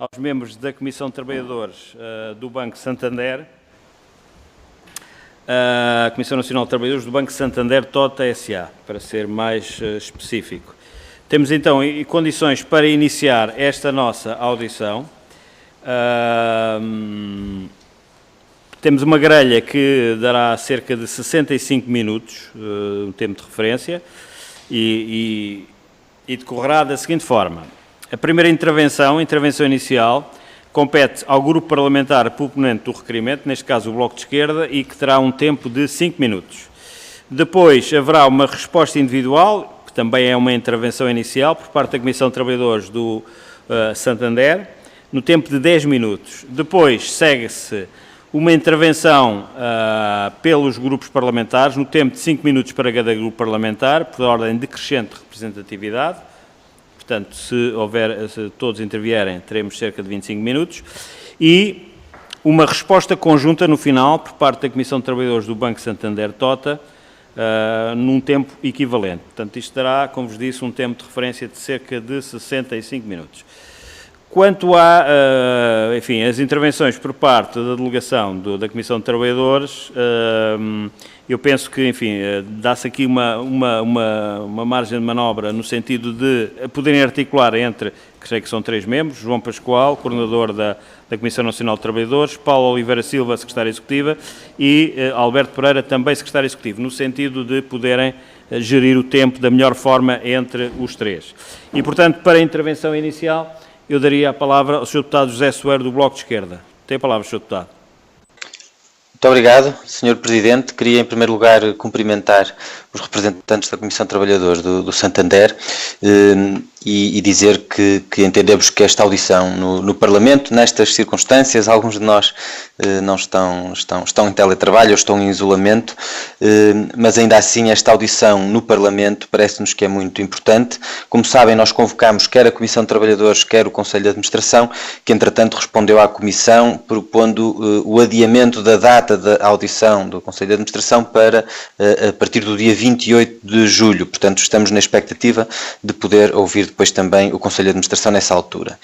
aos membros da Comissão de Trabalhadores do Banco Santander, a Comissão Nacional de Trabalhadores do Banco Santander TOTA S.A., para ser mais específico. Temos então condições para iniciar esta nossa audição. Temos uma grelha que dará cerca de 65 minutos, um tempo de referência, e decorrerá da seguinte forma. A primeira intervenção, a intervenção inicial, compete ao grupo parlamentar proponente do requerimento, neste caso o Bloco de Esquerda, e que terá um tempo de 5 minutos. Depois haverá uma resposta individual, que também é uma intervenção inicial, por parte da Comissão de Trabalhadores do Santander, no tempo de 10 minutos. Depois segue-se uma intervenção pelos grupos parlamentares, no tempo de 5 minutos para cada grupo parlamentar, por ordem decrescente de representatividade. Portanto, se todos intervierem, teremos cerca de 25 minutos. E uma resposta conjunta no final, por parte da Comissão de Trabalhadores do Banco Santander TOTA, num tempo equivalente. Portanto, isto dará, como vos disse, um tempo de referência de cerca de 65 minutos. Quanto a, enfim, as intervenções por parte da delegação da Comissão de Trabalhadores, eu penso que, enfim, dá-se aqui uma margem de manobra no sentido de poderem articular entre, creio que são 3 membros, João Pascoal, coordenador da Comissão Nacional de Trabalhadores, Paulo Oliveira Silva, secretária executiva, e Alberto Pereira, também secretário executivo, no sentido de poderem gerir o tempo da melhor forma entre os 3. E, portanto, para a intervenção inicial, eu daria a palavra ao Sr. Deputado José Soeiro, do Bloco de Esquerda. Tem a palavra, Sr. Deputado. Muito obrigado, Sr. Presidente. Queria, em primeiro lugar, cumprimentar os representantes da Comissão de Trabalhadores do Santander e dizer que entendemos que esta audição no Parlamento, nestas circunstâncias, alguns de nós não estão em teletrabalho ou estão em isolamento, mas ainda assim esta audição no Parlamento parece-nos que é muito importante. Como sabem, nós convocámos quer a Comissão de Trabalhadores, quer o Conselho de Administração, que entretanto respondeu à Comissão propondo o adiamento da data da audição do Conselho de Administração para a partir do dia 28 de julho. Portanto, estamos na expectativa de poder ouvir depois também o Conselho de Administração nessa altura.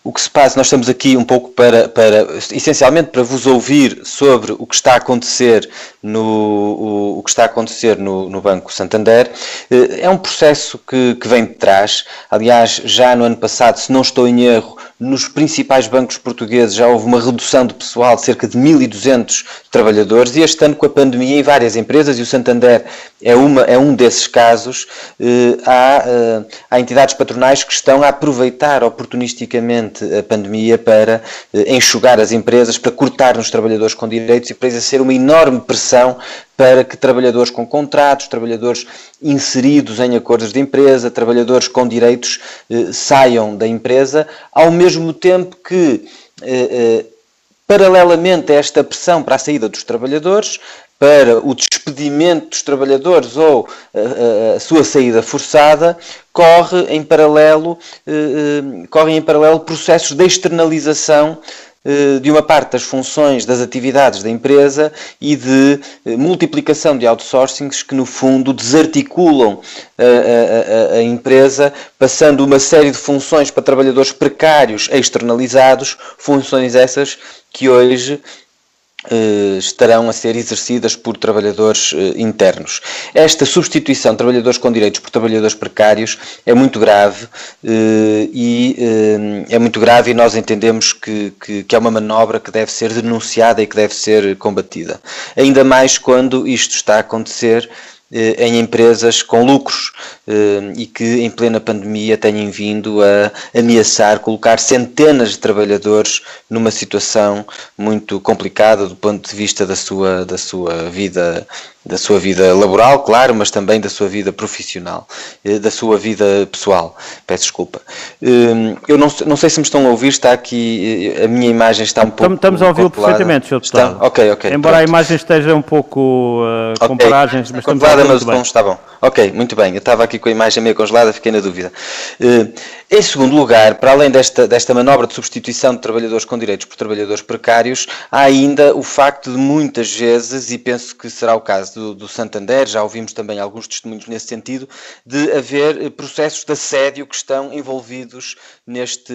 O que se passa, nós estamos aqui um pouco essencialmente para vos ouvir sobre o que está a acontecer no Banco Santander. É um processo que vem de trás. Aliás, já no ano passado, se não estou em erro, nos principais bancos portugueses já houve uma redução de pessoal de cerca de 1.200 trabalhadores, e este ano, com a pandemia, em várias empresas, e o Santander é um desses casos, há entidades patronais que estão a aproveitar oportunisticamente a pandemia para enxugar as empresas, para cortar nos trabalhadores com direitos e para exercer uma enorme pressão para que trabalhadores com contratos, trabalhadores inseridos em acordos de empresa, trabalhadores com direitos saiam da empresa, ao mesmo tempo que, paralelamente a esta pressão para a saída dos trabalhadores, para o despedimento dos trabalhadores ou a sua saída forçada, correm em paralelo processos de externalização de uma parte das funções, das atividades da empresa e de multiplicação de outsourcings que, no fundo, desarticulam a empresa, passando uma série de funções para trabalhadores precários externalizados, funções essas que hoje estarão a ser exercidas por trabalhadores internos. Esta substituição de trabalhadores com direitos por trabalhadores precários é muito grave e nós entendemos que é uma manobra que deve ser denunciada e que deve ser combatida. Ainda mais quando isto está a acontecer em empresas com lucros e que em plena pandemia têm vindo a ameaçar colocar centenas de trabalhadores numa situação muito complicada do ponto de vista da sua vida laboral, claro, mas também da sua vida profissional, da sua vida pessoal. Peço desculpa. Eu não sei se me estão a ouvir, está aqui, a minha imagem está um pouco... Estamos a ouvi-lo perfeitamente, Sr. Deputado. Ok. Embora a imagem esteja um pouco com paragens, mas estamos a ouvir mas o som está bom. Ok, muito bem. Eu estava aqui com a imagem meio congelada, fiquei na dúvida. Em segundo lugar, para além desta manobra de substituição de trabalhadores com direitos por trabalhadores precários, há ainda o facto de muitas vezes, e penso que será o caso do Santander, já ouvimos também alguns testemunhos nesse sentido, de haver processos de assédio que estão envolvidos nesta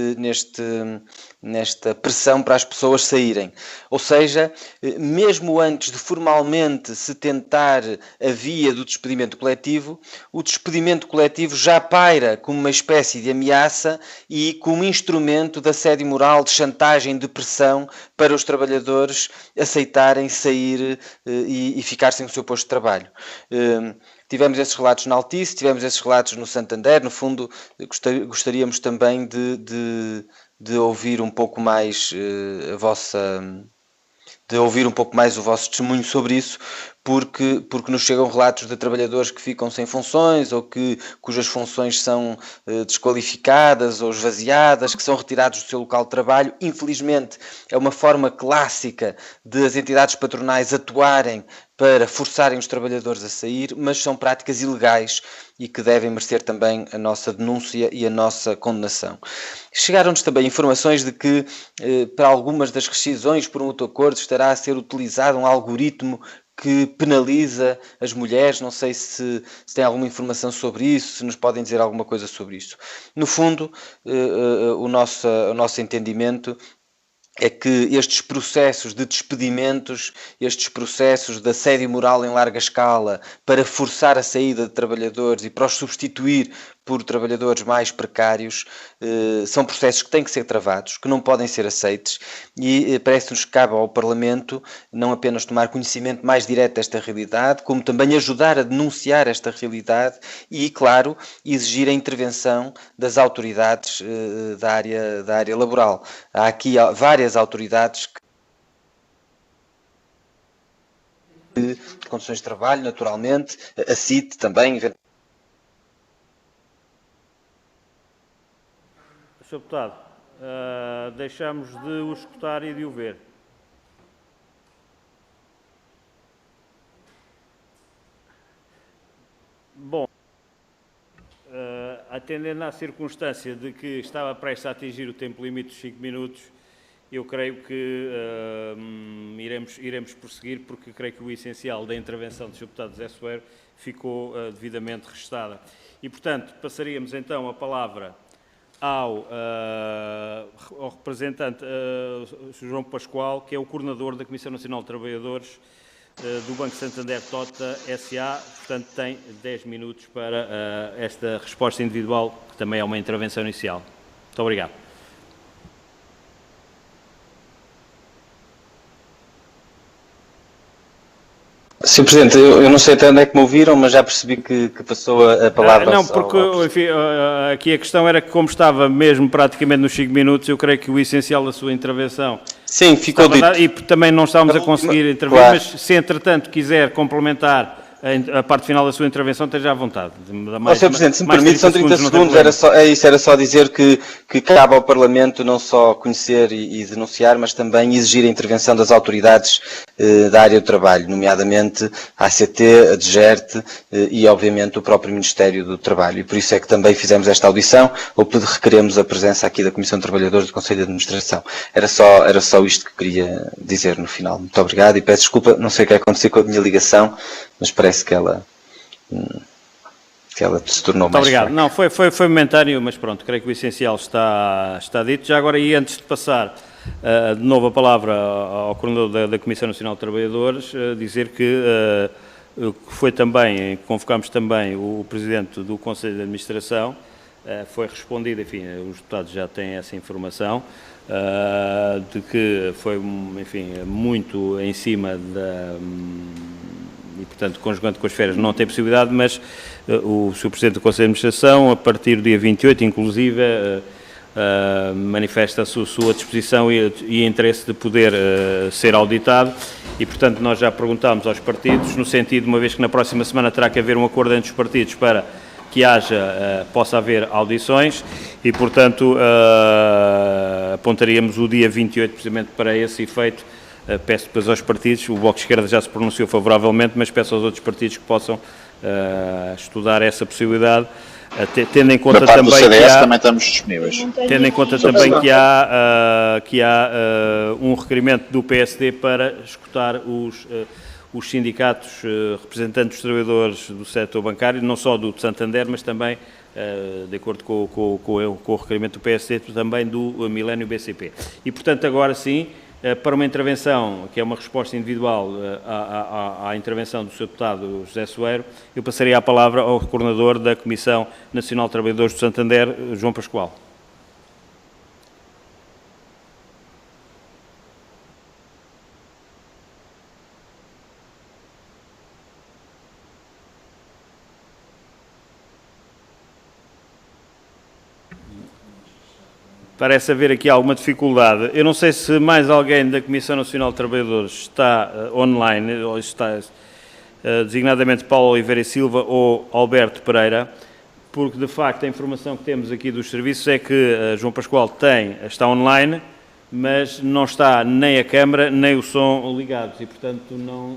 pressão para as pessoas saírem. Ou seja, mesmo antes de formalmente se tentar a via do despedimento coletivo, o despedimento coletivo já paira como uma espécie de ameaça e como instrumento de assédio moral, de chantagem, de pressão para os trabalhadores aceitarem sair e ficar sem o seu posto de trabalho. Tivemos esses relatos na Altice, tivemos esses relatos no Santander. No fundo, gostaríamos também de ouvir um pouco mais o vosso testemunho sobre isso, porque nos chegam relatos de trabalhadores que ficam sem funções ou cujas funções são desqualificadas ou esvaziadas, que são retirados do seu local de trabalho. Infelizmente, é uma forma clássica de as entidades patronais atuarem para forçarem os trabalhadores a sair, mas são práticas ilegais e que devem merecer também a nossa denúncia e a nossa condenação. Chegaram-nos também informações de que para algumas das rescisões por um mútuo acordo estará a ser utilizado um algoritmo que penaliza as mulheres. Não sei se tem alguma informação sobre isso, se nos podem dizer alguma coisa sobre isso. No fundo, o nosso entendimento é que estes processos de despedimentos, estes processos de assédio moral em larga escala para forçar a saída de trabalhadores e para os substituir por trabalhadores mais precários, são processos que têm que ser travados, que não podem ser aceites, e parece-nos que cabe ao Parlamento não apenas tomar conhecimento mais direto desta realidade, como também ajudar a denunciar esta realidade e, claro, exigir a intervenção das autoridades da área laboral. Há aqui várias autoridades de condições de trabalho, naturalmente, a CIT também. Sr. Deputado, deixamos de o escutar e de o ver. Bom, atendendo à circunstância de que estava prestes a atingir o tempo limite dos 5 minutos, eu creio que iremos prosseguir, porque creio que o essencial da intervenção do Sr. Deputado José Soeiro ficou devidamente registada. E, portanto, passaríamos então a palavra ao representante João Pascoal, que é o coordenador da Comissão Nacional de Trabalhadores do Banco Santander Tota S.A., portanto tem 10 minutos para esta resposta individual, que também é uma intervenção inicial. Muito obrigado. Sr. Presidente, eu não sei até onde é que me ouviram, mas já percebi que passou a palavra. Não, porque enfim, aqui a questão era que, como estava mesmo praticamente nos 5 minutos, eu creio que o essencial da sua intervenção... Sim, ficou dito. E também não estávamos a conseguir intervir, claro. Mas se entretanto quiser complementar a parte final da sua intervenção, esteja à vontade. Sr. Presidente, se me permite, são 30 segundos, era só dizer que cabe ao Parlamento não só conhecer e denunciar, mas também exigir a intervenção das autoridades da área do trabalho, nomeadamente a ACT, a DGERT e, obviamente, o próprio Ministério do Trabalho. E por isso é que também fizemos esta audição, ou requeremos a presença aqui da Comissão de Trabalhadores do Conselho de Administração. Era só isto que queria dizer no final. Muito obrigado e peço desculpa, não sei o que aconteceu com a minha ligação, mas parece que ela se tornou mais obrigado. fraca. Não, foi momentâneo, mas pronto, creio que o essencial está dito. Já agora, e antes de passar de novo a palavra ao coordenador da Comissão Nacional de Trabalhadores, dizer que foi também, convocámos também o Presidente do Conselho de Administração, foi respondido, enfim, os deputados já têm essa informação, de que foi, enfim, muito em cima e, portanto, conjugando com as férias não tem possibilidade, mas o Sr. Presidente do Conselho de Administração, a partir do dia 28, inclusive, manifesta a sua disposição e interesse de poder ser auditado e, portanto, nós já perguntámos aos partidos, no sentido, uma vez que na próxima semana terá que haver um acordo entre os partidos para que possa haver audições e, portanto, apontaríamos o dia 28 precisamente para esse efeito. Peço depois aos partidos, o Bloco de Esquerda já se pronunciou favoravelmente, mas peço aos outros partidos que possam estudar essa possibilidade, tendo em conta Da parte do também CDS que também estamos disponíveis. tendo em conta também que há um requerimento do PSD para escutar os sindicatos representantes dos trabalhadores do setor bancário, não só do de Santander, mas também, de acordo com o requerimento do PSD, também do Milênio BCP. E, portanto, agora sim, para uma intervenção, que é uma resposta individual à intervenção do Sr. Deputado José Soeiro, eu passaria a palavra ao coordenador da Comissão Nacional de Trabalhadores do Santander, João Pascoal. Parece haver aqui alguma dificuldade. Eu não sei se mais alguém da Comissão Nacional de Trabalhadores está online, ou está designadamente Paulo Oliveira e Silva ou Alberto Pereira, porque de facto a informação que temos aqui dos serviços é que João Pascoal está online, mas não está nem a câmara nem o som ligados e, portanto, não...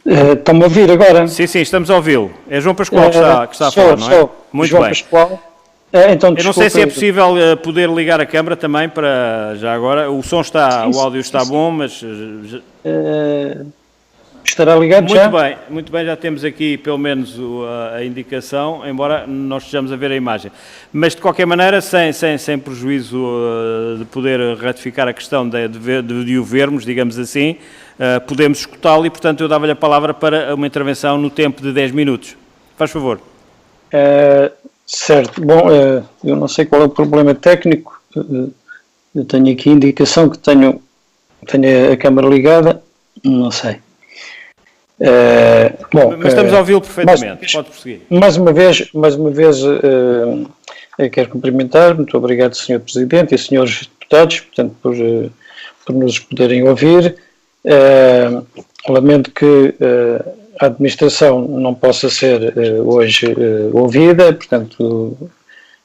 Estão-me a ouvir agora? Sim, estamos a ouvi-lo. É João Pascoal que está a falar, não é? Muito João bem. Pascoal. Então, eu não sei se é possível poder ligar a câmara também para já agora. O som está, o áudio está bom, mas... estará ligado já? Muito bem, já temos aqui pelo menos a indicação, embora nós estejamos a ver a imagem. Mas de qualquer maneira, sem prejuízo de poder ratificar a questão de o vermos, digamos assim, podemos escutá-lo e, portanto, eu dava-lhe a palavra para uma intervenção no tempo de 10 minutos. Faz favor. Certo. Bom, eu não sei qual é o problema técnico. Eu tenho aqui a indicação que tenho a câmara ligada. Não sei. Mas estamos a ouvi-lo perfeitamente. Pode prosseguir. Mais uma vez quero cumprimentar. Muito obrigado, Sr. Presidente e Srs. Deputados, portanto, por nos poderem ouvir. Lamento que a administração não possa ser hoje ouvida, portanto,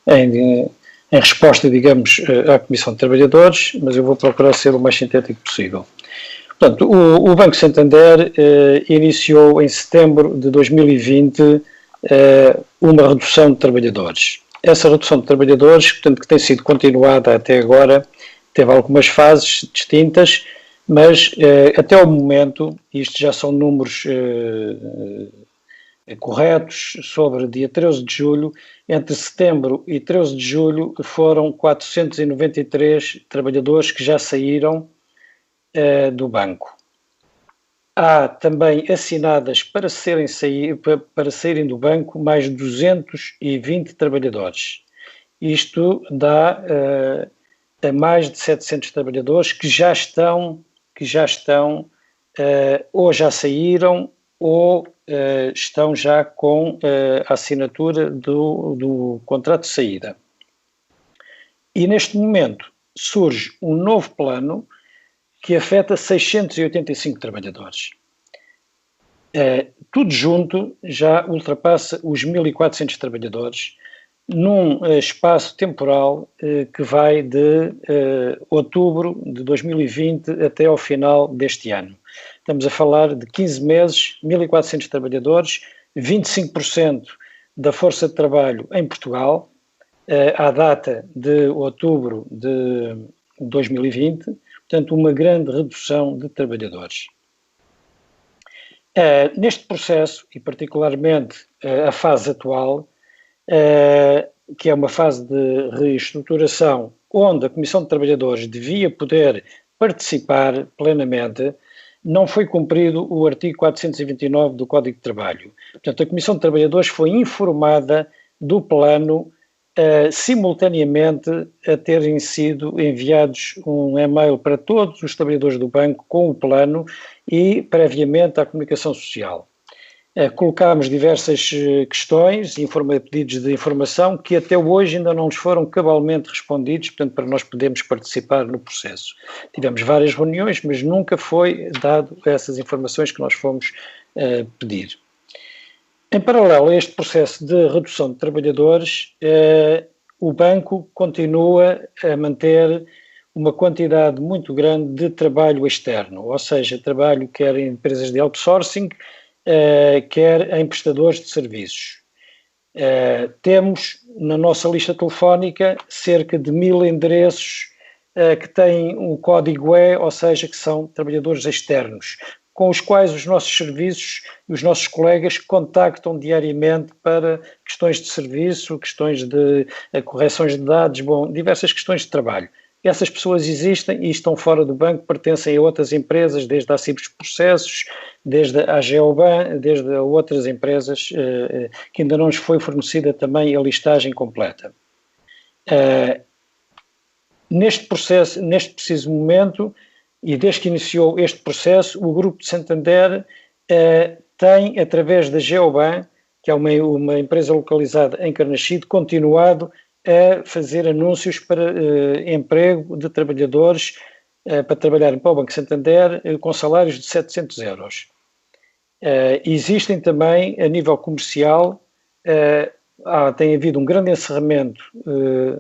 em resposta, digamos, à Comissão de Trabalhadores, mas eu vou procurar ser o mais sintético possível. Portanto, o Banco Santander iniciou em setembro de 2020 uma redução de trabalhadores. Essa redução de trabalhadores, portanto, que tem sido continuada até agora, teve algumas fases distintas, mas até o momento, isto já são números corretos, sobre dia 13 de julho, entre setembro e 13 de julho foram 493 trabalhadores que já saíram do banco. Há também assinadas para saírem do banco mais 220 trabalhadores. Isto dá a mais de 700 trabalhadores que já estão ou já saíram ou estão já com a assinatura do contrato de saída. E neste momento surge um novo plano que afeta 685 trabalhadores. Tudo junto já ultrapassa os 1.400 trabalhadores, num espaço temporal que vai de outubro de 2020 até ao final deste ano. Estamos a falar de 15 meses, 1.400 trabalhadores, 25% da força de trabalho em Portugal, à data de outubro de 2020, portanto, uma grande redução de trabalhadores. Neste processo, e particularmente a fase atual, que é uma fase de reestruturação, onde a Comissão de Trabalhadores devia poder participar plenamente, não foi cumprido o artigo 429 do Código de Trabalho. Portanto, a Comissão de Trabalhadores foi informada do plano simultaneamente a terem sido enviados um e-mail para todos os trabalhadores do banco com o plano e previamente à comunicação social. Colocámos diversas questões, pedidos de informação que até hoje ainda não nos foram cabalmente respondidos, portanto, para nós podermos participar no processo. Tivemos várias reuniões, mas nunca foi dado essas informações que nós fomos pedir. Em paralelo a este processo de redução de trabalhadores, o banco continua a manter uma quantidade muito grande de trabalho externo, ou seja, trabalho quer em empresas de outsourcing, quer em prestadores de serviços. Temos na nossa lista telefónica cerca de 1000 endereços que têm o código E, ou seja, que são trabalhadores externos, com os quais os nossos serviços e os nossos colegas contactam diariamente para questões de serviço, questões de correções de dados, diversas questões de trabalho. Essas pessoas existem e estão fora do banco, pertencem a outras empresas, desde a Cibres Processos, desde a Geoban, desde a outras empresas que ainda não nos foi fornecida também a listagem completa. Neste preciso momento, e desde que iniciou este processo, o Grupo de Santander tem, através da Geoban, que é uma empresa localizada em Carnaxide, continuado a fazer anúncios para emprego de trabalhadores para trabalharem para o Banco Santander com salários de 700 euros. Existem também, a nível comercial, tem havido um grande encerramento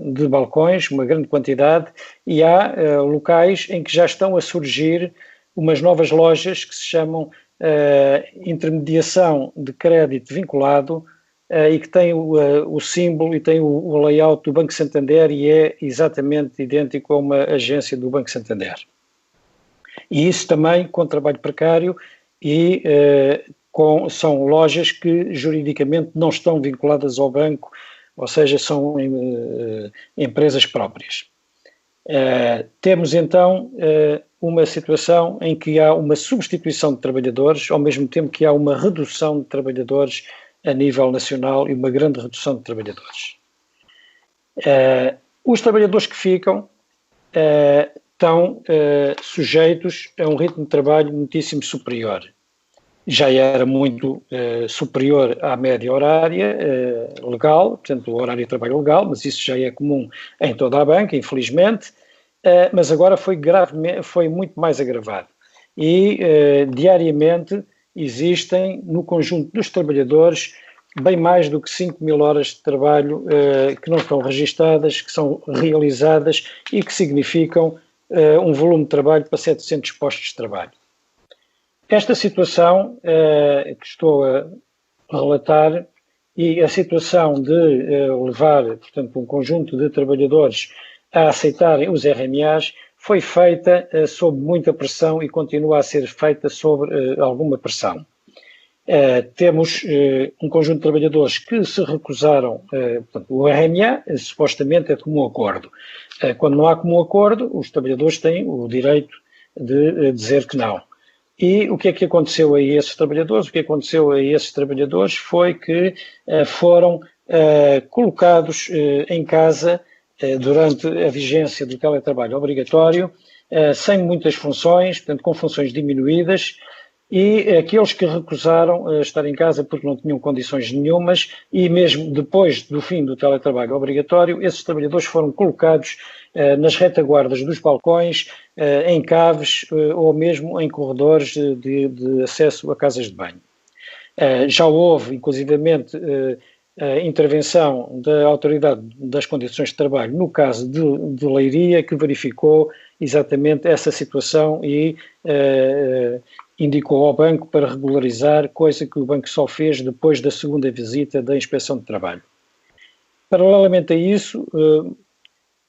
de balcões, uma grande quantidade, e há locais em que já estão a surgir umas novas lojas que se chamam intermediação de crédito vinculado e que tem o símbolo e tem o layout do Banco Santander e é exatamente idêntico a uma agência do Banco Santander. E isso também com trabalho precário e são lojas que juridicamente não estão vinculadas ao banco, ou seja, são empresas próprias. Temos então uma situação em que há uma substituição de trabalhadores, ao mesmo tempo que há uma redução de trabalhadores a nível nacional e uma grande redução de trabalhadores. Os trabalhadores que ficam estão sujeitos a um ritmo de trabalho muitíssimo superior. Já era muito superior à média horária legal, portanto o horário de trabalho legal, mas isso já é comum em toda a banca, infelizmente, mas agora foi muito mais agravado. E diariamente existem no conjunto dos trabalhadores bem mais do que 5.000 horas de trabalho que não estão registadas, que são realizadas e que significam um volume de trabalho para 700 postos de trabalho. Esta situação que estou a relatar e a situação de levar, portanto, um conjunto de trabalhadores a aceitarem os RMAs foi feita sob muita pressão e continua a ser feita sob alguma pressão. Temos um conjunto de trabalhadores que se recusaram, portanto, o RMA supostamente é comum acordo. Quando não há comum acordo, os trabalhadores têm o direito de dizer que não. E o que é que aconteceu a esses trabalhadores? O que aconteceu a esses trabalhadores foi que foram colocados em casa durante a vigência do teletrabalho obrigatório, sem muitas funções, portanto com funções diminuídas, e aqueles que recusaram estar em casa porque não tinham condições nenhumas, e mesmo depois do fim do teletrabalho obrigatório, esses trabalhadores foram colocados nas retaguardas dos balcões, em caves ou mesmo em corredores de acesso a casas de banho. Já houve, inclusivamente, a intervenção da Autoridade das Condições de Trabalho no caso de Leiria, que verificou exatamente essa situação e indicou ao banco para regularizar, coisa que o banco só fez depois da segunda visita da Inspeção de Trabalho. Paralelamente a isso,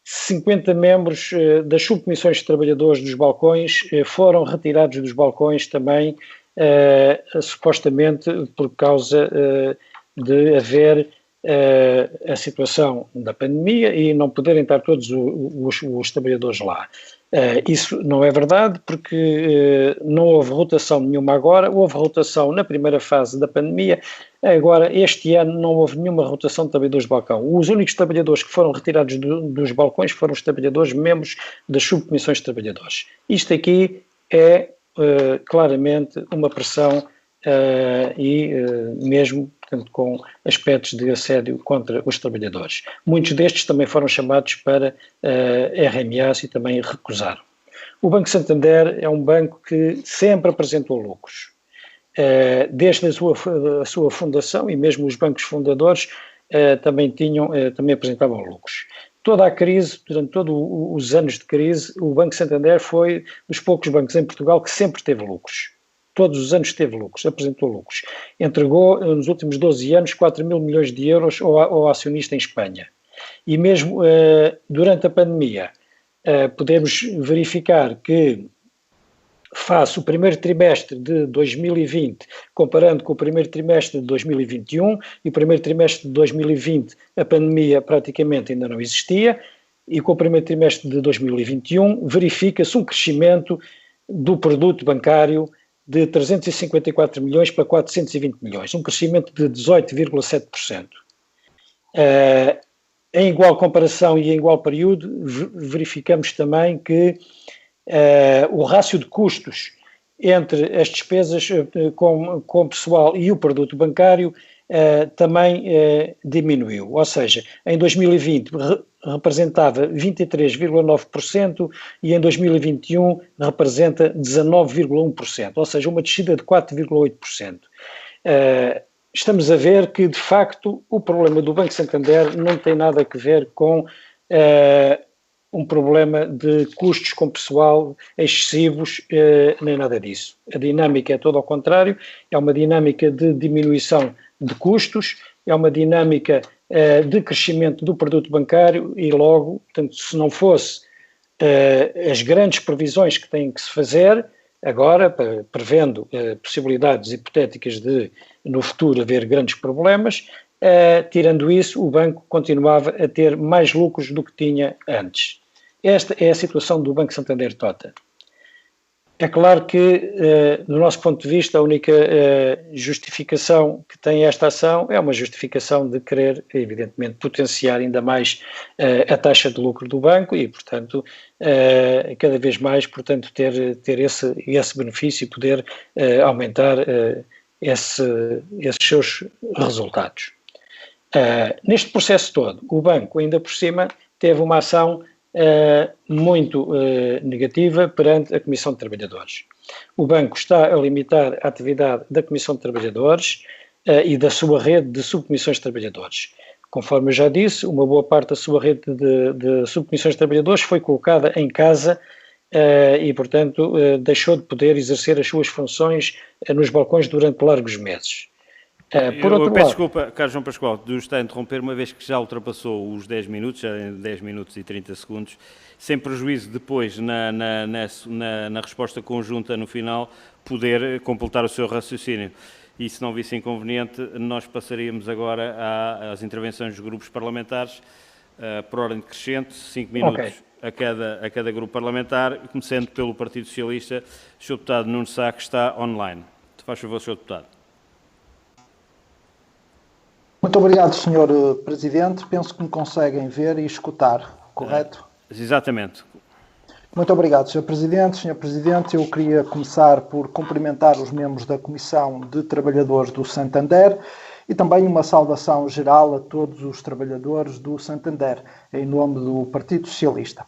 50 membros das subcomissões de trabalhadores dos balcões foram retirados dos balcões também, supostamente por causa de haver a situação da pandemia e não poderem estar todos os trabalhadores lá. Isso não é verdade, porque não houve rotação nenhuma agora, houve rotação na primeira fase da pandemia, agora este ano não houve nenhuma rotação de trabalhadores de balcão. Os únicos trabalhadores que foram retirados dos balcões foram os trabalhadores membros das subcomissões de trabalhadores. Isto aqui é claramente uma pressão mesmo, portanto, com aspectos de assédio contra os trabalhadores. Muitos destes também foram chamados para RMAs e também recusaram. O Banco Santander é um banco que sempre apresentou lucros. Desde a sua fundação, e mesmo os bancos fundadores também apresentavam lucros. Toda a crise, durante todos os anos de crise, o Banco Santander foi dos poucos bancos em Portugal que sempre teve lucros. todos os anos teve lucros, apresentou lucros. Entregou, nos últimos 12 anos, 4 mil milhões de euros ao acionista em Espanha. E mesmo durante a pandemia, podemos verificar que, face o primeiro trimestre de 2020, comparando com o primeiro trimestre de 2021, e o primeiro trimestre de 2020 a pandemia praticamente ainda não existia, e com o primeiro trimestre de 2021 verifica-se um crescimento do produto bancário de 354 milhões para 420 milhões, um crescimento de 18,7%. Em igual comparação e em igual período, verificamos também que o rácio de custos entre as despesas com pessoal e o produto bancário também diminuiu, ou seja, em 2020 representava 23,9% e em 2021 representa 19,1%, ou seja, uma descida de 4,8%. Estamos a ver que, de facto, o problema do Banco Santander não tem nada a ver com um problema de custos com pessoal excessivos, nem nada disso. A dinâmica é todo ao contrário, é uma dinâmica de diminuição de custos, é uma dinâmica de crescimento do produto bancário e logo, portanto, se não fosse as grandes previsões que têm que se fazer, agora, prevendo possibilidades hipotéticas de, no futuro, haver grandes problemas, tirando isso, o banco continuava a ter mais lucros do que tinha antes. Esta é a situação do Banco Santander Tota. É claro que, do nosso ponto de vista, a única justificação que tem esta ação é uma justificação de querer, evidentemente, potenciar ainda mais a taxa de lucro do banco e, portanto, cada vez mais, portanto, ter esse benefício e poder aumentar esses seus resultados. Neste processo todo, o banco, ainda por cima, teve uma ação muito negativa perante a Comissão de Trabalhadores. O banco está a limitar a atividade da Comissão de Trabalhadores e da sua rede de subcomissões de trabalhadores. Conforme eu já disse, uma boa parte da sua rede de subcomissões de trabalhadores foi colocada em casa e, portanto, deixou de poder exercer as suas funções nos balcões durante largos meses. Eu peço desculpa, Carlos João Pascoal, de estar a interromper, uma vez que já ultrapassou os 10 minutos, já em 10 minutos e 30 segundos, sem prejuízo depois, na resposta conjunta no final, poder completar o seu raciocínio. E se não visse inconveniente, nós passaríamos agora às intervenções dos grupos parlamentares, por ordem decrescente, 5 minutos a cada grupo parlamentar, começando pelo Partido Socialista. O Sr. Deputado Nuno Sá, que está online. Faz favor, Sr. Deputado. Muito obrigado, Sr. Presidente. Penso que me conseguem ver e escutar, correto? Exatamente. Muito obrigado, Sr. Presidente. Sr. Presidente, eu queria começar por cumprimentar os membros da Comissão de Trabalhadores do Santander e também uma saudação geral a todos os trabalhadores do Santander, em nome do Partido Socialista.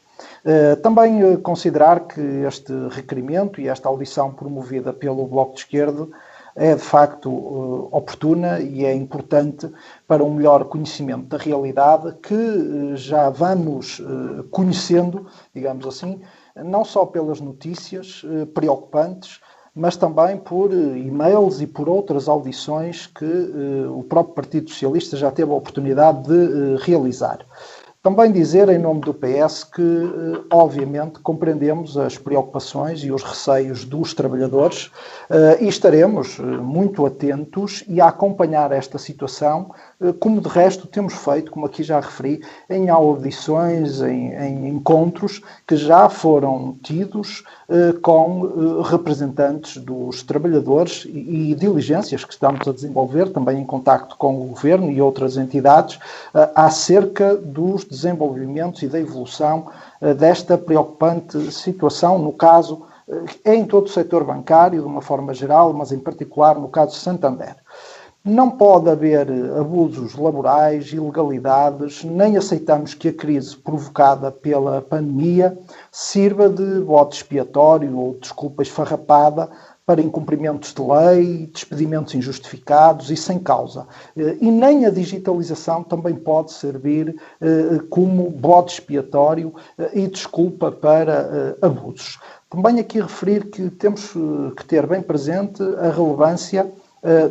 Também considerar que este requerimento e esta audição promovida pelo Bloco de Esquerda é de facto oportuna e é importante para um melhor conhecimento da realidade que já vamos conhecendo, digamos assim, não só pelas notícias preocupantes, mas também por e-mails e por outras audições que o próprio Partido Socialista já teve a oportunidade de realizar. Também dizer, em nome do PS, que, obviamente, compreendemos as preocupações e os receios dos trabalhadores e estaremos muito atentos e a acompanhar esta situação, como de resto temos feito, como aqui já referi, em audições, em encontros que já foram tidos com representantes dos trabalhadores e diligências que estamos a desenvolver, também em contacto com o Governo e outras entidades, acerca dos desenvolvimentos e da evolução desta preocupante situação, no caso, em todo o setor bancário, de uma forma geral, mas em particular no caso de Santander. Não pode haver abusos laborais, ilegalidades, nem aceitamos que a crise provocada pela pandemia sirva de bode expiatório ou desculpa esfarrapada para incumprimentos de lei, despedimentos injustificados e sem causa. E nem a digitalização também pode servir como bode expiatório e desculpa para abusos. Também aqui referir que temos que ter bem presente a relevância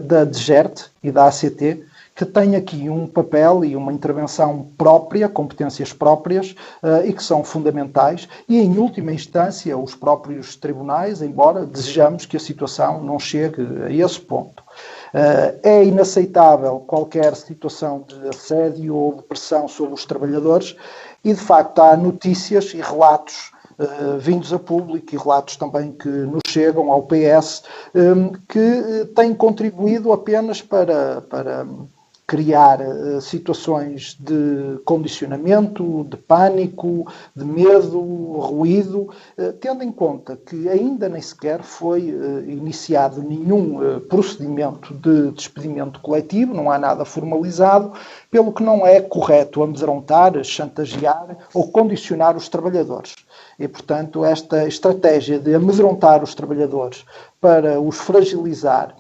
da DGERT e da ACT, que tem aqui um papel e uma intervenção própria, competências próprias, e que são fundamentais, e em última instância os próprios tribunais, embora desejamos que a situação não chegue a esse ponto. É inaceitável qualquer situação de assédio ou de pressão sobre os trabalhadores e, de facto, há notícias e relatos vindos a público e relatos também que nos chegam ao PS que têm contribuído apenas para criar situações de condicionamento, de pânico, de medo, ruído, tendo em conta que ainda nem sequer foi iniciado nenhum procedimento de despedimento coletivo, não há nada formalizado, pelo que não é correto amedrontar, chantagear ou condicionar os trabalhadores. E, portanto, esta estratégia de amedrontar os trabalhadores para os fragilizar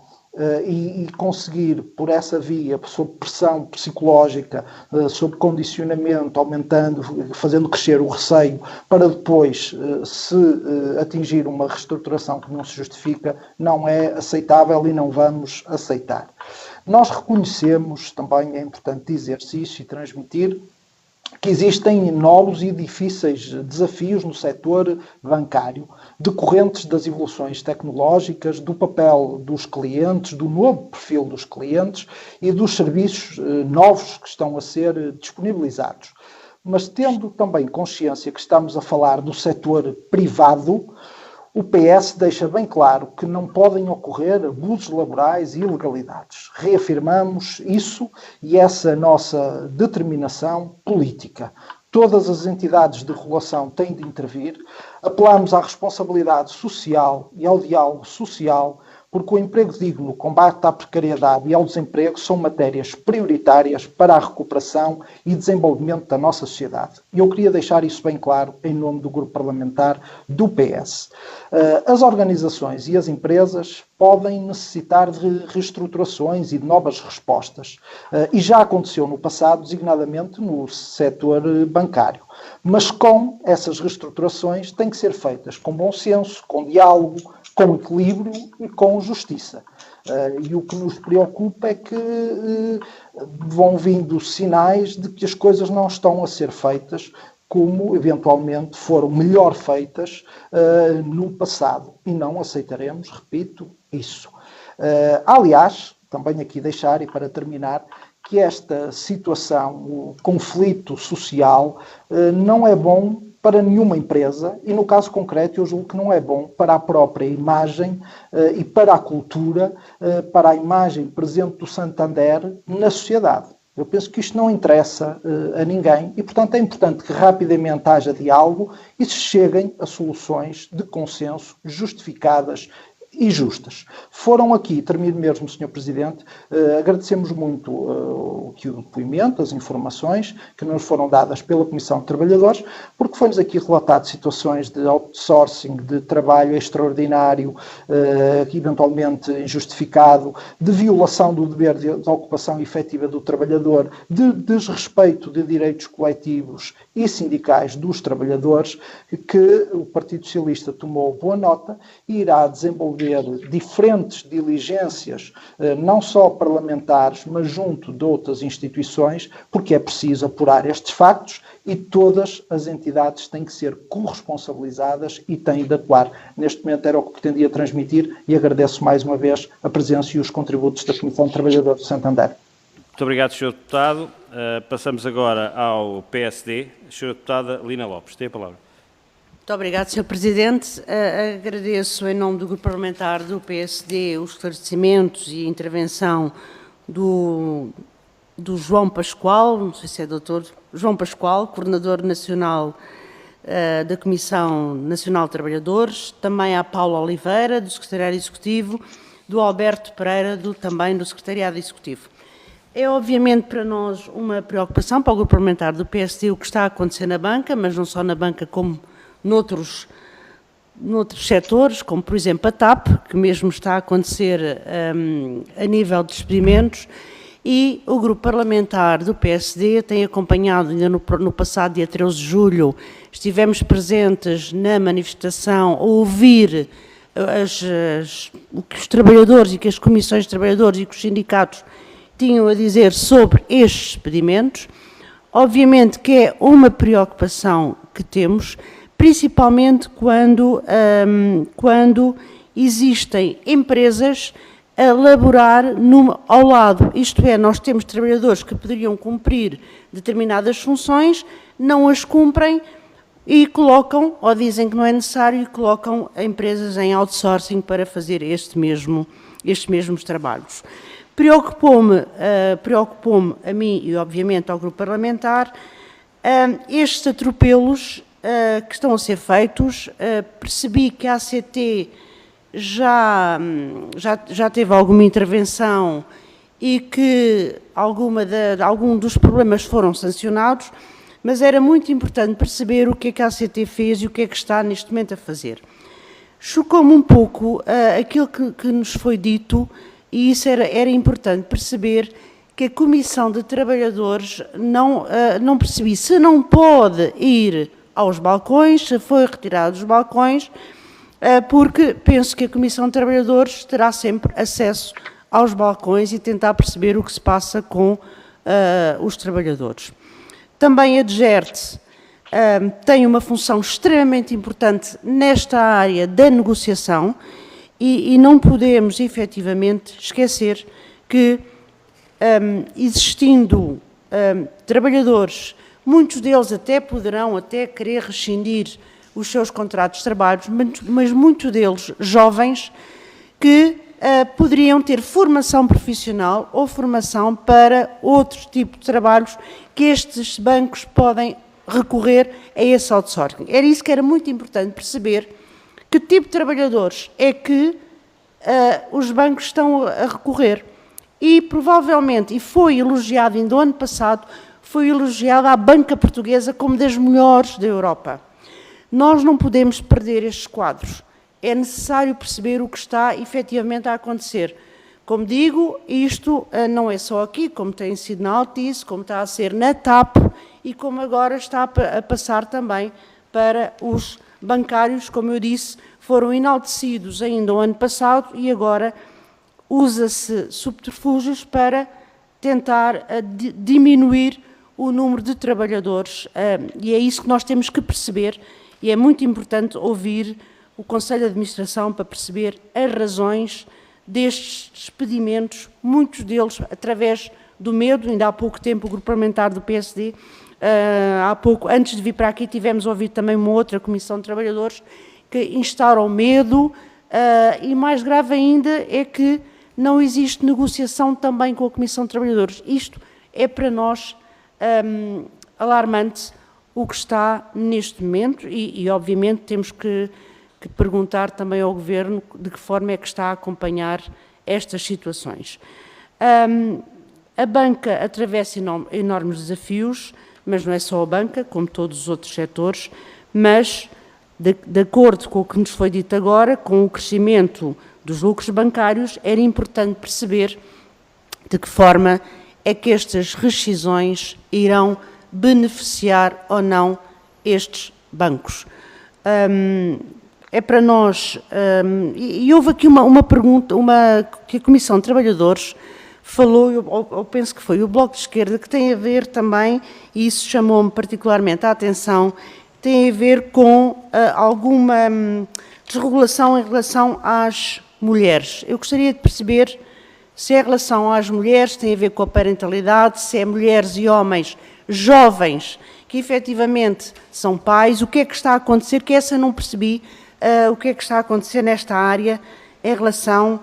e conseguir, por essa via, sob pressão psicológica, sob condicionamento, aumentando, fazendo crescer o receio, para depois se atingir uma reestruturação que não se justifica, não é aceitável e não vamos aceitar. Nós reconhecemos, também é importante dizer-se isso e transmitir, que existem novos e difíceis desafios no setor bancário, decorrentes das evoluções tecnológicas, do papel dos clientes, do novo perfil dos clientes e dos serviços novos que estão a ser disponibilizados. Mas tendo também consciência que estamos a falar do setor privado, o PS deixa bem claro que não podem ocorrer abusos laborais e ilegalidades. Reafirmamos isso e essa nossa determinação política. Todas as entidades de regulação têm de intervir. Apelamos à responsabilidade social e ao diálogo social, porque o emprego digno, o combate à precariedade e ao desemprego são matérias prioritárias para a recuperação e desenvolvimento da nossa sociedade. E eu queria deixar isso bem claro em nome do grupo parlamentar do PS. As organizações e as empresas podem necessitar de reestruturações e de novas respostas. E já aconteceu no passado, designadamente no setor bancário. Mas com essas reestruturações têm que ser feitas com bom senso, com diálogo, com equilíbrio e com justiça. E o que nos preocupa é que vão vindo sinais de que as coisas não estão a ser feitas como eventualmente foram melhor feitas no passado. E não aceitaremos, repito, isso. Aliás, também aqui deixar, e para terminar, que esta situação, o conflito social, não é bom para nenhuma empresa e, no caso concreto, eu julgo que não é bom para a própria imagem e para a cultura, para a imagem presente do Santander na sociedade. Eu penso que isto não interessa a ninguém e, portanto, é importante que rapidamente haja diálogo e se cheguem a soluções de consenso justificadas e justas. Foram aqui, termino mesmo, Sr. Presidente, agradecemos muito o depoimento, as informações que nos foram dadas pela Comissão de Trabalhadores, porque foi-nos aqui relatado situações de outsourcing, de trabalho extraordinário, eventualmente injustificado, de violação do dever de ocupação efetiva do trabalhador, de desrespeito de direitos coletivos e sindicais dos trabalhadores, que o Partido Socialista tomou boa nota e irá desenvolver diferentes diligências, não só parlamentares, mas junto de outras instituições, porque é preciso apurar estes factos e todas as entidades têm que ser corresponsabilizadas e têm de atuar. Neste momento era o que pretendia transmitir e agradeço mais uma vez a presença e os contributos da Comissão de Trabalhadores do Santander. Muito obrigado, Sr. Deputado. Passamos agora ao PSD. Sra. Deputada Lina Lopes, tem a palavra. Muito obrigado, Sr. Presidente. Agradeço, em nome do Grupo Parlamentar do PSD, os esclarecimentos e a intervenção do João Pascoal, não sei se é doutor, João Pascoal, Coordenador Nacional da Comissão Nacional de Trabalhadores, também à Paula Oliveira, do Secretariado Executivo, do Alberto Pereira, também do Secretariado Executivo. É obviamente para nós uma preocupação para o Grupo Parlamentar do PSD o que está a acontecer na banca, mas não só na banca como noutros noutros setores, como por exemplo a TAP, que mesmo está a acontecer a nível de despedimentos, e o grupo parlamentar do PSD tem acompanhado, ainda no passado dia 13 de julho, estivemos presentes na manifestação a ouvir o que os trabalhadores e que as comissões de trabalhadores e que os sindicatos tinham a dizer sobre estes despedimentos. Obviamente que é uma preocupação que temos, principalmente quando existem empresas a laborar ao lado, isto é, nós temos trabalhadores que poderiam cumprir determinadas funções, não as cumprem e colocam, ou dizem que não é necessário, e colocam empresas em outsourcing para fazer estes mesmos trabalhos. Preocupou-me a mim e, obviamente, ao grupo parlamentar estes atropelos que estão a ser feitos. Percebi que a ACT já teve alguma intervenção e que algum dos problemas foram sancionados, mas era muito importante perceber o que é que a ACT fez e o que é que está neste momento a fazer. Chocou-me um pouco aquilo que nos foi dito, e isso era importante perceber, que a Comissão de Trabalhadores não percebi se não pode ir aos balcões, se foi retirado dos balcões, porque penso que a Comissão de Trabalhadores terá sempre acesso aos balcões e tentar perceber o que se passa com os trabalhadores. Também a DGERT tem uma função extremamente importante nesta área da negociação e não podemos, efetivamente, esquecer que, existindo trabalhadores, muitos deles até poderão querer rescindir os seus contratos de trabalho, mas muitos deles jovens que poderiam ter formação profissional ou formação para outro tipo de trabalhos que estes bancos podem recorrer a esse outsourcing. Era isso que era muito importante perceber, que tipo de trabalhadores é que os bancos estão a recorrer. E provavelmente, e foi elogiado ainda o ano passado, foi elogiada a banca portuguesa como das melhores da Europa. Nós não podemos perder estes quadros. É necessário perceber o que está efetivamente a acontecer. Como digo, isto não é só aqui, como tem sido na Altice, como está a ser na TAP e como agora está a passar também para os bancários, como eu disse, foram enaltecidos ainda o ano passado e agora usa-se subterfúgios para tentar diminuir o número de trabalhadores, e é isso que nós temos que perceber, e é muito importante ouvir o Conselho de Administração para perceber as razões destes despedimentos, muitos deles através do medo. Ainda há pouco tempo o grupo parlamentar do PSD, antes de vir para aqui, tivemos ouvido também uma outra comissão de trabalhadores que instauram medo, e mais grave ainda é que não existe negociação também com a Comissão de Trabalhadores. Isto é para nós alarmante o que está neste momento e obviamente temos que perguntar também ao Governo de que forma é que está a acompanhar estas situações. A banca atravessa enormes desafios, mas não é só a banca, como todos os outros setores, mas de acordo com o que nos foi dito agora, com o crescimento dos lucros bancários, era importante perceber de que forma é que estas rescisões irão beneficiar ou não estes bancos. É para nós, e houve aqui uma pergunta, que a Comissão de Trabalhadores falou, eu penso que foi o Bloco de Esquerda, que tem a ver também, e isso chamou-me particularmente a atenção, tem a ver com alguma desregulação em relação às mulheres. Eu gostaria de perceber se é em relação às mulheres, tem a ver com a parentalidade, se é mulheres e homens jovens que efetivamente são pais, o que é que está a acontecer, que essa não percebi, o que é que está a acontecer nesta área em relação,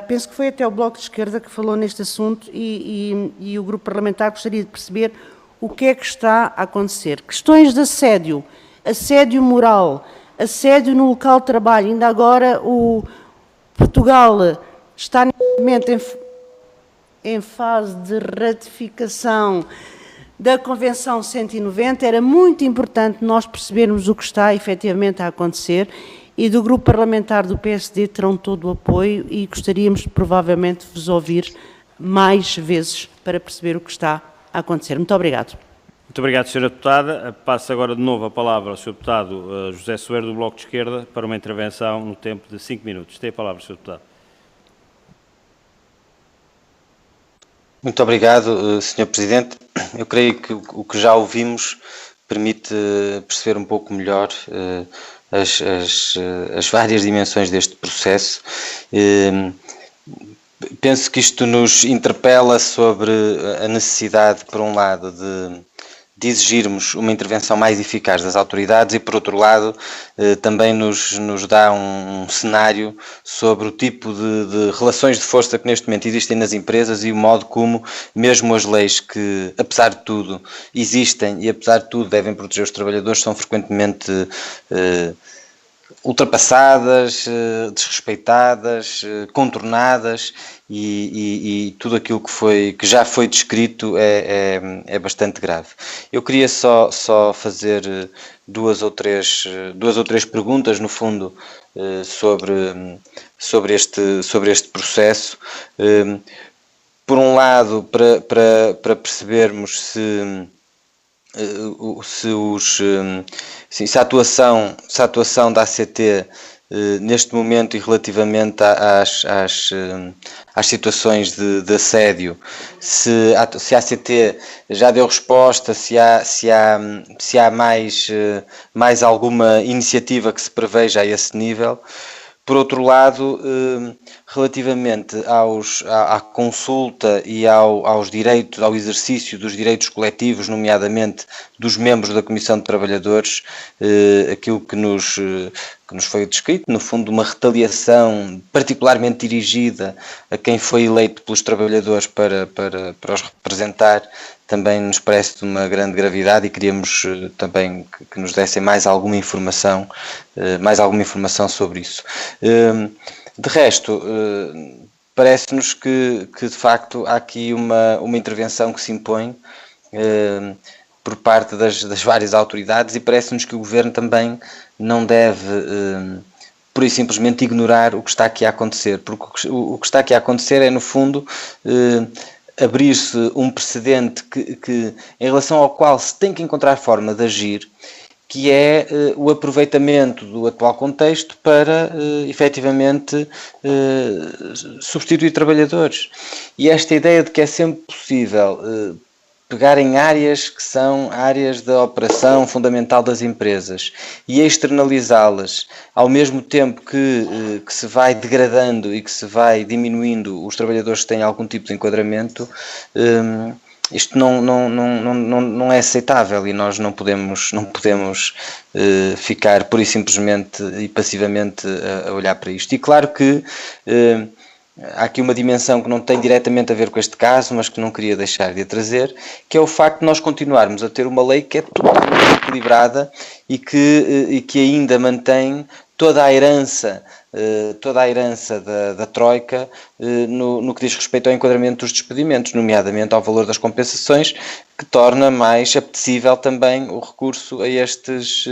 penso que foi até o Bloco de Esquerda que falou neste assunto e o grupo parlamentar gostaria de perceber o que é que está a acontecer. Questões de assédio, assédio moral, assédio no local de trabalho, ainda agora o Portugal está neste momento em fase de ratificação da Convenção 190, era muito importante nós percebermos o que está efetivamente a acontecer e do Grupo Parlamentar do PSD terão todo o apoio e gostaríamos provavelmente de vos ouvir mais vezes para perceber o que está a acontecer. Muito obrigado. Muito obrigado, Sra. Deputada. Passo agora de novo a palavra ao Sr. Deputado José Soeiro, do Bloco de Esquerda, para uma intervenção no tempo de 5 minutos. Tem a palavra, Sr. Deputado. Muito obrigado, Sr. Presidente. Eu creio que o que já ouvimos permite perceber um pouco melhor as várias dimensões deste processo. Penso que isto nos interpela sobre a necessidade, por um lado, de exigirmos uma intervenção mais eficaz das autoridades e, por outro lado, também nos dá um cenário sobre o tipo de relações de força que neste momento existem nas empresas e o modo como, mesmo as leis que, apesar de tudo, existem e, apesar de tudo, devem proteger os trabalhadores, são frequentemente ultrapassadas, desrespeitadas, contornadas e tudo aquilo que já foi descrito é bastante grave. Eu queria só fazer duas ou três perguntas, no fundo, sobre este processo. Por um lado, para percebermos se a atuação da ACT neste momento e relativamente às situações de assédio, se a ACT já deu resposta, se há mais alguma iniciativa que se preveja a esse nível. Por outro lado, relativamente à consulta e aos direitos, ao exercício dos direitos coletivos, nomeadamente dos membros da Comissão de Trabalhadores, aquilo que nos foi descrito, no fundo, uma retaliação particularmente dirigida a quem foi eleito pelos trabalhadores para os representar, também nos parece de uma grande gravidade e queríamos também que nos dessem mais alguma informação sobre isso. De resto, parece-nos que de facto há aqui uma intervenção que se impõe por parte das várias autoridades e parece-nos que o Governo também não deve pura e simplesmente ignorar o que está aqui a acontecer, porque o que está aqui a acontecer é, no fundo, abrir-se um precedente que, em relação ao qual se tem que encontrar forma de agir, que é o aproveitamento do atual contexto para, efetivamente, substituir trabalhadores. E esta ideia de que é sempre possível pegar em áreas que são áreas da operação fundamental das empresas e externalizá-las ao mesmo tempo que se vai degradando e que se vai diminuindo os trabalhadores que têm algum tipo de enquadramento, isto não é aceitável e nós não podemos ficar pura e simplesmente e passivamente a olhar para isto. E claro que há aqui uma dimensão que não tem diretamente a ver com este caso, mas que não queria deixar de a trazer, que é o facto de nós continuarmos a ter uma lei que é totalmente equilibrada e que ainda mantém toda a herança da Troika no que diz respeito ao enquadramento dos despedimentos, nomeadamente ao valor das compensações, que torna mais apetecível também o recurso a estes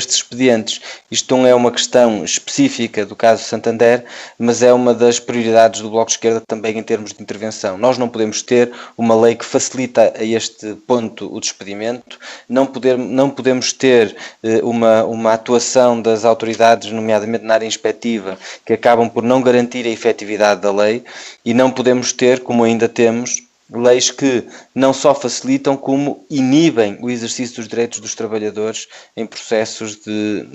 expedientes. Isto não é uma questão específica do caso Santander, mas é uma das prioridades do Bloco de Esquerda também em termos de intervenção. Nós não podemos ter uma lei que facilita a este ponto o despedimento, não podemos ter uma atuação das autoridades, nomeadamente na área inspectiva, que acabam por não garantir a efetividade da lei, e não podemos ter, como ainda temos, leis que não só facilitam como inibem o exercício dos direitos dos trabalhadores em processos de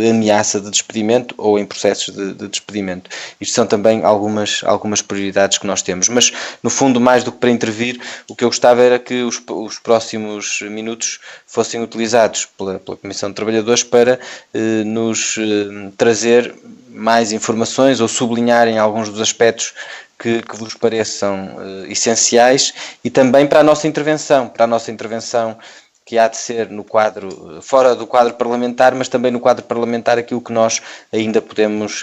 ameaça de despedimento ou em processos de despedimento. Isto são também algumas prioridades que nós temos. Mas, no fundo, mais do que para intervir, o que eu gostava era que os próximos minutos fossem utilizados pela Comissão de Trabalhadores para nos trazer mais informações ou sublinharem alguns dos aspectos que vos pareçam essenciais e também para a nossa intervenção que há de ser no quadro, fora do quadro parlamentar, mas também no quadro parlamentar aquilo que nós ainda podemos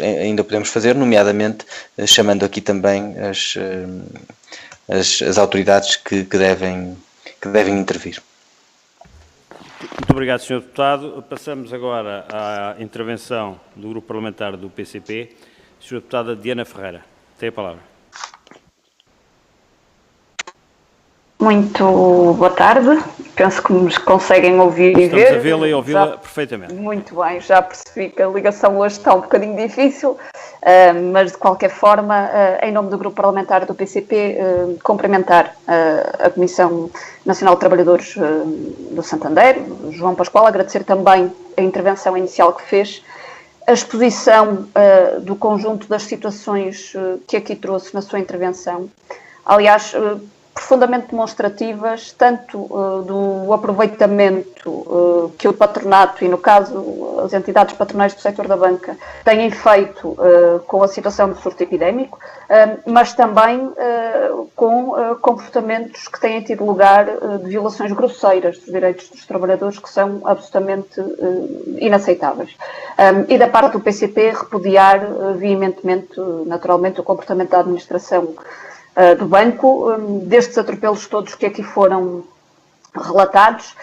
fazer, nomeadamente chamando aqui também as autoridades que devem intervir. Muito obrigado, Sr. Deputado. Passamos agora à intervenção do Grupo Parlamentar do PCP. Sra. Deputada Diana Ferreira, tem a palavra. Muito boa tarde. Penso que nos conseguem ouvir e ver. Estamos a vê-la e ouvi-la perfeitamente. Muito bem, já percebi que a ligação hoje está um bocadinho difícil, mas de qualquer forma, em nome do Grupo Parlamentar do PCP, cumprimentar a Comissão Nacional de Trabalhadores do Santander, João Pascoal, agradecer também a intervenção inicial que fez, a exposição do conjunto das situações que aqui trouxe na sua intervenção. Aliás, profundamente demonstrativas, tanto do aproveitamento que o patronato, e no caso as entidades patronais do setor da banca, têm feito com a situação do surto epidémico, mas também com comportamentos que têm tido lugar de violações grosseiras dos direitos dos trabalhadores, que são absolutamente inaceitáveis. E da parte do PCP, repudiar veementemente, naturalmente, o comportamento da administração do banco, destes atropelos todos que aqui foram relatados.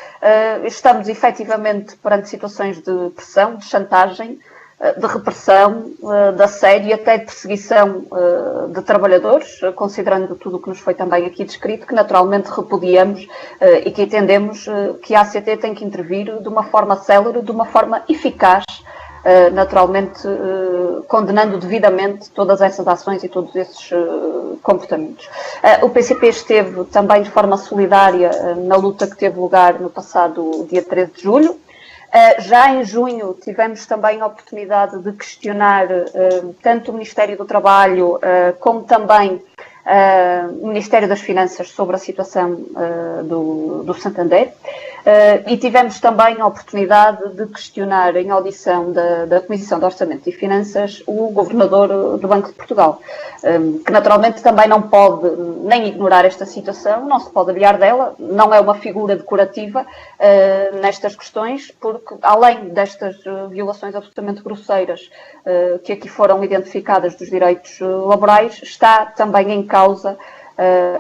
Estamos efetivamente perante situações de pressão, de chantagem, de repressão, de assédio e até de perseguição de trabalhadores, considerando tudo o que nos foi também aqui descrito, que naturalmente repudiamos e que entendemos que a ACT tem que intervir de uma forma célere, de uma forma eficaz, naturalmente condenando devidamente todas essas ações e todos esses comportamentos. O PCP esteve também de forma solidária na luta que teve lugar no passado dia 13 de julho. Já em junho tivemos também a oportunidade de questionar tanto o Ministério do Trabalho como também o Ministério das Finanças sobre a situação do Santander. E tivemos também a oportunidade de questionar em audição da Comissão de Orçamento e Finanças o Governador do Banco de Portugal, que naturalmente também não pode nem ignorar esta situação, não se pode aliar dela, não é uma figura decorativa nestas questões, porque além destas violações absolutamente grosseiras que aqui foram identificadas dos direitos laborais, está também em causa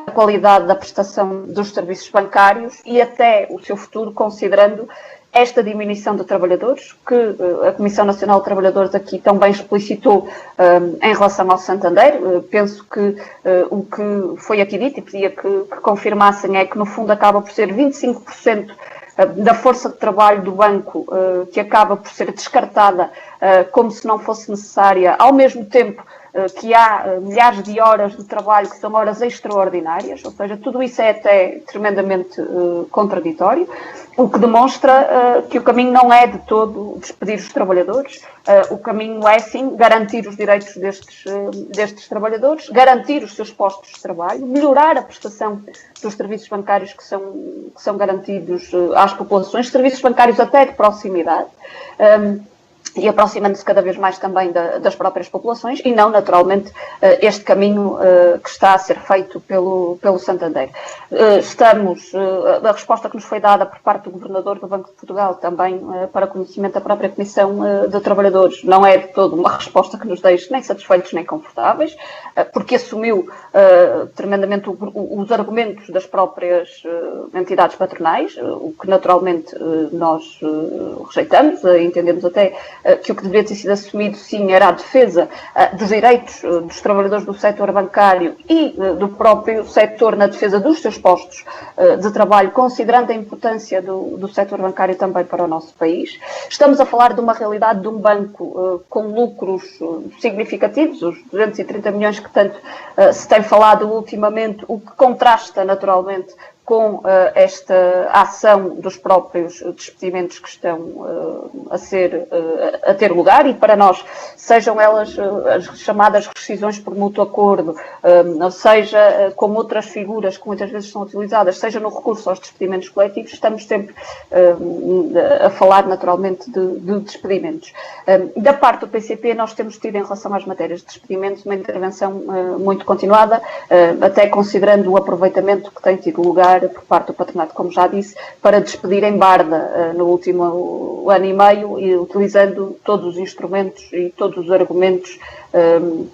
a qualidade da prestação dos serviços bancários e até o seu futuro, considerando esta diminuição de trabalhadores, que a Comissão Nacional de Trabalhadores aqui também explicitou em relação ao Santander. Penso que o que foi aqui dito, e pedia que confirmassem, é que no fundo acaba por ser 25% da força de trabalho do banco que acaba por ser descartada como se não fosse necessária, ao mesmo tempo que há milhares de horas de trabalho que são horas extraordinárias, ou seja, tudo isso é até tremendamente contraditório, o que demonstra que o caminho não é de todo despedir os trabalhadores, o caminho é sim garantir os direitos destes trabalhadores, garantir os seus postos de trabalho, melhorar a prestação dos serviços bancários que são garantidos às populações, serviços bancários até de proximidade, e aproximando-se cada vez mais também das próprias populações, e não, naturalmente, este caminho que está a ser feito pelo Santander. A resposta que nos foi dada por parte do Governador do Banco de Portugal, também para conhecimento da própria Comissão de Trabalhadores, não é de todo uma resposta que nos deixe nem satisfeitos nem confortáveis, porque assumiu tremendamente os argumentos das próprias entidades patronais, o que naturalmente nós rejeitamos, entendemos até que o que deveria ter sido assumido, sim, era a defesa dos direitos dos trabalhadores do setor bancário e do próprio setor na defesa dos seus postos de trabalho, considerando a importância do setor bancário também para o nosso país. Estamos a falar de uma realidade de um banco com lucros significativos, os 230 milhões que tanto se tem falado ultimamente, o que contrasta naturalmente com esta ação dos próprios despedimentos que estão a ter lugar, e para nós, sejam elas as chamadas rescisões por mútuo acordo, seja como outras figuras que muitas vezes são utilizadas, seja no recurso aos despedimentos coletivos, estamos sempre a falar naturalmente de despedimentos. Da parte do PCP, nós temos tido em relação às matérias de despedimentos uma intervenção muito continuada, até considerando o aproveitamento que tem tido lugar por parte do patronato, como já disse, para despedir em barda no último ano e meio, e utilizando todos os instrumentos e todos os argumentos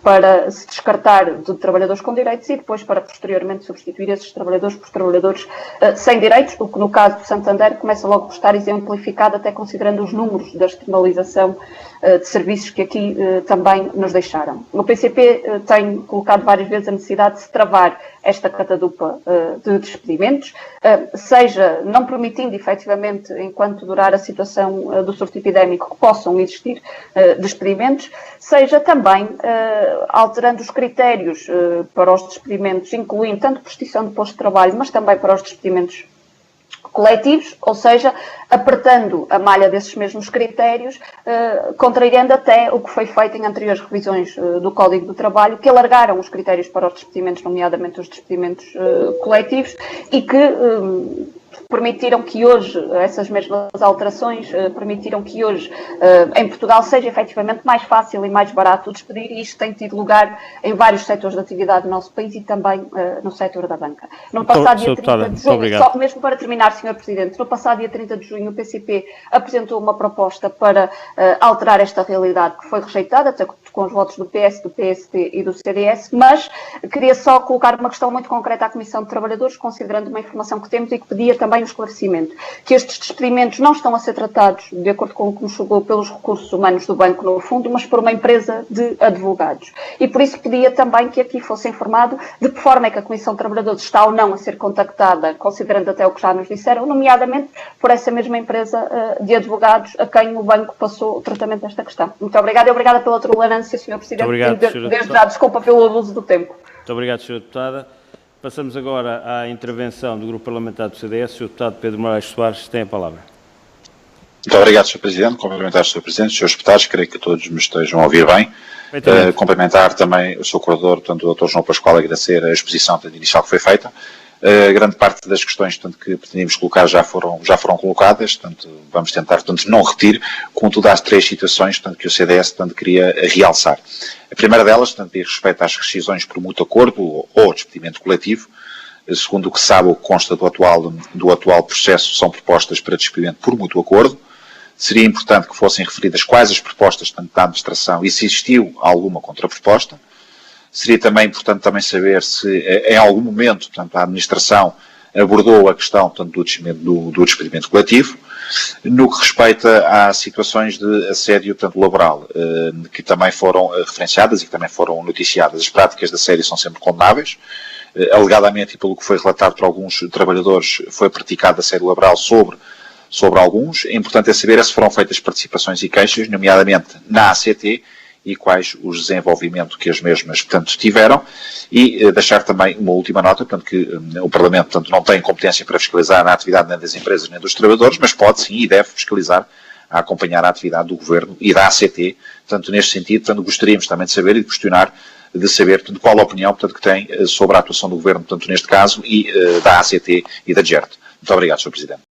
para se descartar de trabalhadores com direitos e depois para posteriormente substituir esses trabalhadores por trabalhadores sem direitos, o que no caso do Santander começa logo por estar exemplificado, até considerando os números da externalização de serviços que aqui também nos deixaram. O PCP tem colocado várias vezes a necessidade de se travar esta catadupa de despedimentos, seja não permitindo efetivamente, enquanto durar a situação do surto epidémico, que possam existir despedimentos, seja também alterando os critérios para os despedimentos, incluindo tanto prescrição de posto de trabalho, mas também para os despedimentos coletivos, ou seja, apertando a malha desses mesmos critérios, contrariando até o que foi feito em anteriores revisões do Código do Trabalho, que alargaram os critérios para os despedimentos, nomeadamente os despedimentos coletivos, e que permitiram que hoje, essas mesmas alterações, permitiram que hoje em Portugal seja efetivamente mais fácil e mais barato despedir, e isto tem tido lugar em vários setores de atividade do nosso país e também no setor da banca. No passado dia 30 de junho, só mesmo para terminar, Sr. Presidente, no passado dia 30 de junho o PCP apresentou uma proposta para alterar esta realidade que foi rejeitada, até com os votos do PS, do PSD e do CDS, mas queria só colocar uma questão muito concreta à Comissão de Trabalhadores, considerando uma informação que temos e que pedia também o esclarecimento, que estes despedimentos não estão a ser tratados, de acordo com o que nos chegou, pelos recursos humanos do banco no fundo, mas por uma empresa de advogados. E por isso pedia também que aqui fosse informado de que forma é que a Comissão de Trabalhadores está ou não a ser contactada, considerando até o que já nos disseram, nomeadamente por essa mesma empresa de advogados a quem o banco passou o tratamento desta questão. Muito obrigada e obrigada pela tolerância, Sr. Presidente, obrigado, e desde já desculpa pelo abuso do tempo. Muito obrigado, Sra. Deputada. Passamos agora à intervenção do Grupo Parlamentar do CDS. O Sr. Deputado Pedro Moraes Soares tem a palavra. Muito obrigado, Sr. Presidente. Cumprimentar o Sr. Presidente, os Srs. Deputados, creio que todos me estejam a ouvir bem. Cumprimentar também o Sr. Curador, portanto, o Dr. João Pascoal, agradecer a exposição inicial que foi feita. Grande parte das questões, portanto, que pretendíamos colocar já foram colocadas, portanto, vamos tentar, portanto, não repetir, contudo, há 3 situações, portanto, que o CDS, portanto, queria realçar. A primeira delas, portanto, diz respeito às rescisões por mútuo acordo ou despedimento coletivo. Segundo o que sabe, o que consta do atual processo, são propostas para despedimento por mútuo acordo. Seria importante que fossem referidas quais as propostas, portanto, da administração e se existiu alguma contraproposta. Seria também importante também saber se em algum momento, portanto, a administração abordou a questão, portanto, do despedimento coletivo. No que respeita às situações de assédio, portanto, laboral, que também foram referenciadas e que também foram noticiadas. As práticas de assédio são sempre condenáveis. Alegadamente, e pelo que foi relatado por alguns trabalhadores, foi praticado assédio laboral sobre alguns. É importante saber se foram feitas participações e queixas, nomeadamente na ACT, e quais os desenvolvimentos que as mesmas, portanto, tiveram, e deixar também uma última nota, portanto, que o Parlamento, portanto, não tem competência para fiscalizar na atividade nem das empresas nem dos trabalhadores, mas pode sim e deve fiscalizar a acompanhar a atividade do Governo e da ACT. Portanto, neste sentido, portanto, gostaríamos também de saber e de questionar, de saber, portanto, qual a opinião, portanto, que tem sobre a atuação do Governo, portanto, neste caso, e da ACT e da DGERT. Muito obrigado, Sr. Presidente.